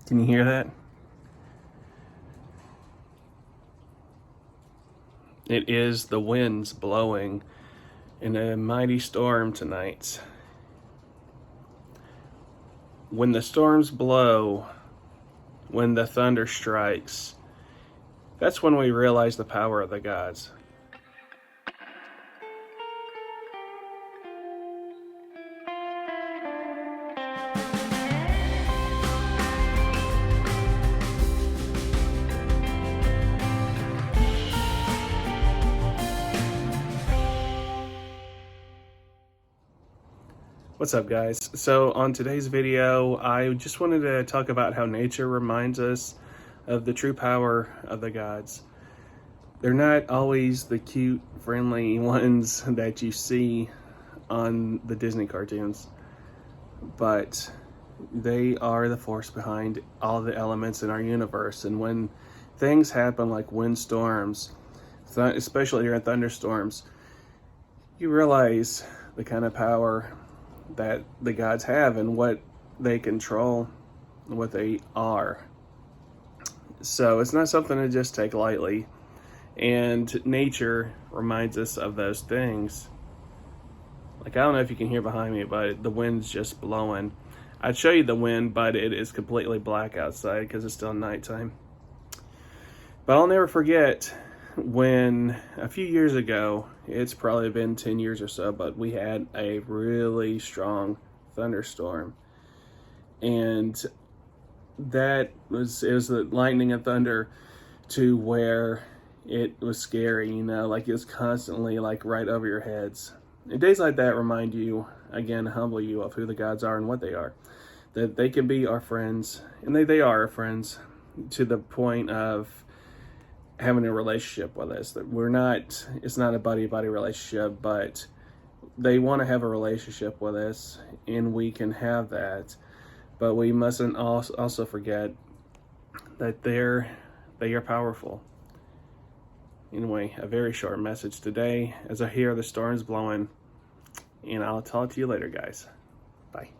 Can you hear that? It is the winds blowing in a mighty storm tonight. When the storms blow, when the thunder strikes, that's when we realize the power of the gods. What's up, guys? So on today's video, I just wanted to talk about how nature reminds us of the true power of the gods. They're not always the cute, friendly ones that you see on the Disney cartoons, but they are the force behind all the elements in our universe. And when things happen like windstorms, especially during thunderstorms, you realize the kind of power that the gods have and what they control, what they are. So it's not something to just take lightly, and nature reminds us of those things. Like, I don't know if you can hear behind me, but the wind's just blowing. I'd show you the wind, but it is completely black outside because it's still nighttime. But I'll never forget when a few years ago, it's probably been 10 years or so, but we had a really strong thunderstorm. And it was the lightning and thunder to where it was scary, like it was constantly like right over your heads. And days like that remind you, again, humble you of who the gods are and what they are. That they can be our friends, and they are our friends to the point of having a relationship with us. That it's not a buddy-buddy relationship, but they want to have a relationship with us, and we can have that. But we mustn't also forget that they are powerful. Anyway, a very short message today as I hear the storms blowing, and I'll talk to you later, guys. Bye.